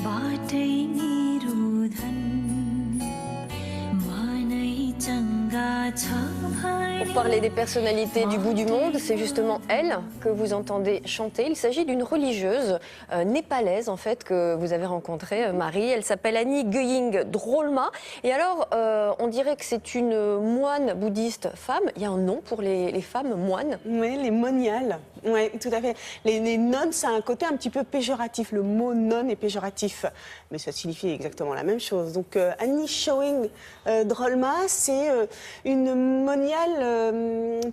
बाटै निरुधन मानै चङ्गा छ भने। Pour parler des personnalités du bout du monde, c'est justement elle que vous entendez chanter. Il s'agit d'une religieuse népalaise en fait que vous avez rencontrée, Marie. Elle s'appelle Annie Gying Drolma. Et alors, on dirait que c'est une moine bouddhiste femme. Il y a un nom pour les femmes moines? Oui, les moniales. Oui, tout à fait. Les nonnes, ça a un côté un petit peu péjoratif. Le mot nonne est péjoratif, mais ça signifie exactement la même chose. Donc Annie Gying Drolma, c'est une moniale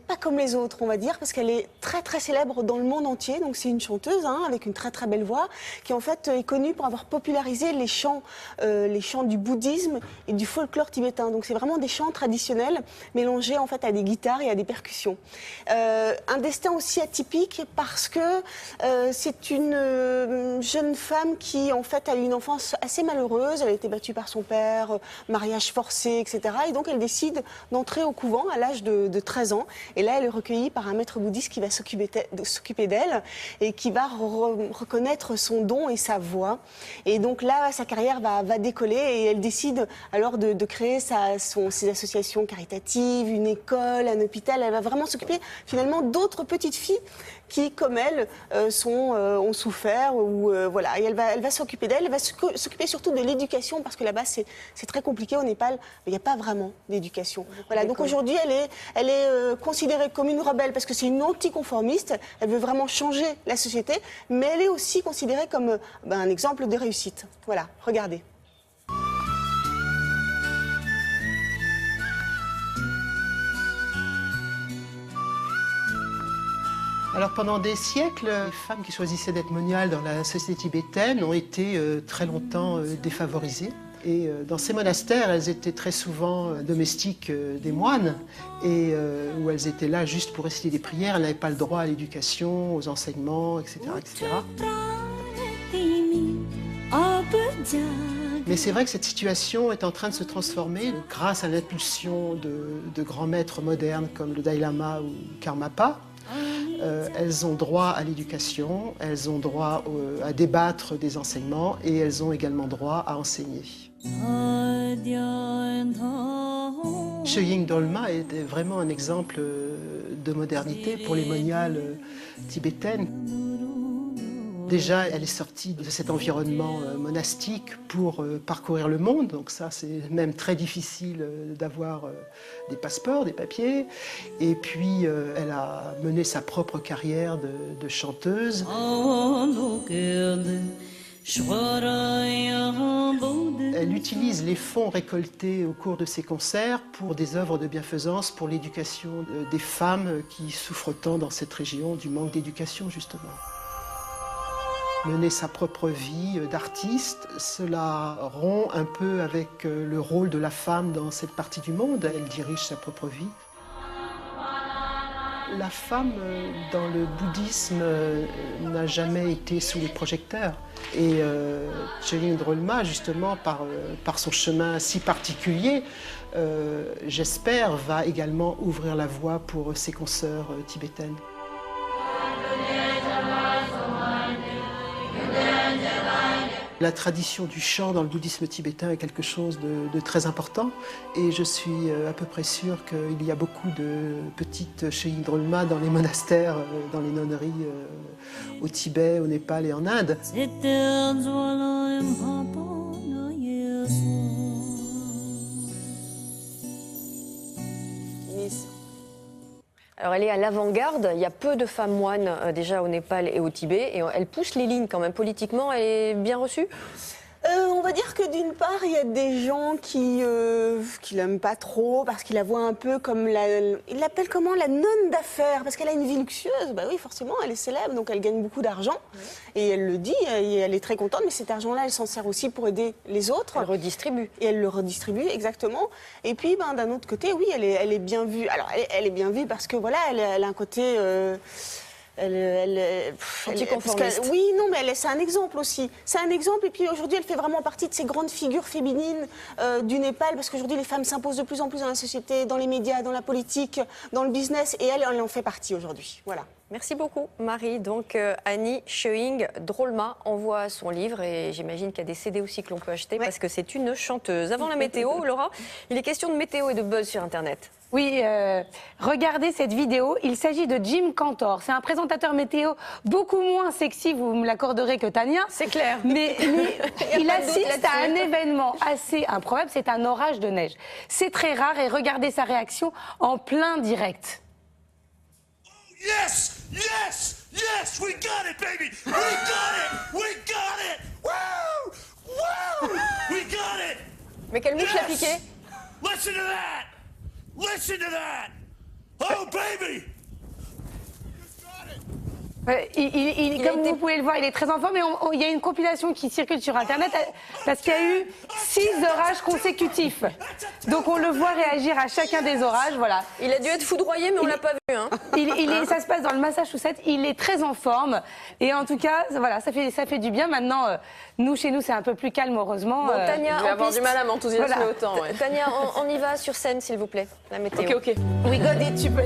pas comme les autres, on va dire, parce qu'elle est très très célèbre dans le monde entier. Donc c'est une chanteuse avec une très très belle voix qui en fait est connue pour avoir popularisé les chants du bouddhisme et du folklore tibétain. Donc c'est vraiment des chants traditionnels mélangés en fait à des guitares et à des percussions. Un destin aussi atypique parce que c'est une jeune femme qui en fait a eu une enfance assez malheureuse. Elle a été battue par son père, mariage forcé, etc. Et donc elle décide d'entrer au couvent à l'âge de 13 ans. Et là, elle est recueillie par un maître bouddhiste qui va s'occuper d'elle et qui va reconnaître son don et sa voix. Et donc là, sa carrière va décoller et elle décide alors de créer ses associations caritatives, une école, un hôpital. Elle va vraiment s'occuper finalement d'autres petites filles qui, comme elle, ont souffert. Voilà. Et elle va s'occuper d'elle, elle va s'occuper surtout de l'éducation, parce que là-bas, c'est très compliqué au Népal, il n'y a pas vraiment d'éducation. Voilà. Donc aujourd'hui, elle est considérée comme une rebelle, parce que c'est une anticonformiste, elle veut vraiment changer la société, mais elle est aussi considérée comme un exemple de réussite. Voilà, regardez. Alors pendant des siècles, les femmes qui choisissaient d'être moniales dans la société tibétaine ont été très longtemps défavorisées. Et dans ces monastères, elles étaient très souvent domestiques des moines, et où elles étaient là juste pour réciter des prières. Elles n'avaient pas le droit à l'éducation, aux enseignements, etc., etc. Mais c'est vrai que cette situation est en train de se transformer grâce à l'impulsion de grands maîtres modernes comme le Dalai Lama ou Karmapa. Elles ont droit à l'éducation, elles ont droit à débattre des enseignements et elles ont également droit à enseigner. Gying Drolma était vraiment un exemple de modernité pour les moniales tibétaines. Déjà, elle est sortie de cet environnement monastique pour parcourir le monde. Donc ça, c'est même très difficile d'avoir des passeports, des papiers. Et puis, elle a mené sa propre carrière de chanteuse. Elle utilise les fonds récoltés au cours de ses concerts pour des œuvres de bienfaisance, pour l'éducation des femmes qui souffrent tant dans cette région du manque d'éducation, justement. Mener sa propre vie d'artiste, cela rompt un peu avec le rôle de la femme dans cette partie du monde. Elle dirige sa propre vie. La femme dans le bouddhisme n'a jamais été sous les projecteurs. Et Gying Drolma, justement, par son chemin si particulier, j'espère, va également ouvrir la voie pour ses consoeurs tibétaines. La tradition du chant dans le bouddhisme tibétain est quelque chose de très important et je suis à peu près sûre qu'il y a beaucoup de petites Gying Drolma dans les monastères, dans les nonneries au Tibet, au Népal et en Inde. Alors elle est à l'avant-garde, il y a peu de femmes moines déjà au Népal et au Tibet, et elle pousse les lignes quand même. Politiquement, elle est bien reçue? On va dire que d'une part, il y a des gens qui l'aiment pas trop parce qu'ils la voient un peu comme ils l'appellent comment, la nonne d'affaires, parce qu'elle a une vie luxueuse. Bah oui, forcément, elle est célèbre, donc elle gagne beaucoup d'argent. Ouais. Et elle le dit, et elle est très contente, mais cet argent-là, elle s'en sert aussi pour aider les autres. Elle redistribue. Et elle le redistribue, exactement. Et puis, d'un autre côté, oui, elle est bien vue. Alors, elle est bien vue parce que voilà, elle a un côté... Anticonformiste. Oui, non, mais c'est un exemple aussi. C'est un exemple, et puis aujourd'hui, elle fait vraiment partie de ces grandes figures féminines du Népal, parce qu'aujourd'hui, les femmes s'imposent de plus en plus dans la société, dans les médias, dans la politique, dans le business, et elle en fait partie aujourd'hui. Voilà. Merci beaucoup, Marie. Donc, Annie Chewing Drolma envoie son livre et j'imagine qu'il y a des CD aussi que l'on peut acheter parce que c'est une chanteuse. Avant la météo, Laura, il est question de météo et de buzz sur Internet. Oui, regardez cette vidéo. Il s'agit de Jim Cantor. C'est un présentateur météo beaucoup moins sexy, vous me l'accorderez, que Tania. C'est clair. Mais il pas de doute assiste à un là-dessus. événement assez improbable. C'est un orage de neige. C'est très rare et regardez sa réaction en plein direct. Yes! Yes! Yes! We got it, baby! We got it! We got it! Woo! Woo! We got it! Mais quelle mouche l'a piqué? Listen to that! Listen to that! Oh, baby! Comme vous pouvez le voir, il est très en forme. Mais il y a une compilation qui circule sur Internet parce qu'il y a eu 6 orages consécutifs. Donc on le voit réagir à chacun des orages. Voilà. Il a dû être foudroyé, mais on l'a pas vu. Hein. Ça se passe dans le Massachusetts. Il est très en forme. Et en tout cas, voilà, ça fait du bien. Maintenant, nous, chez nous, c'est un peu plus calme, heureusement. Bon, Tania, je vais avoir du mal à m'enthousiasmer Voilà. autant. Ouais. Tania, on y va sur scène, s'il vous plaît, la météo. Ok. We got it, tu peux.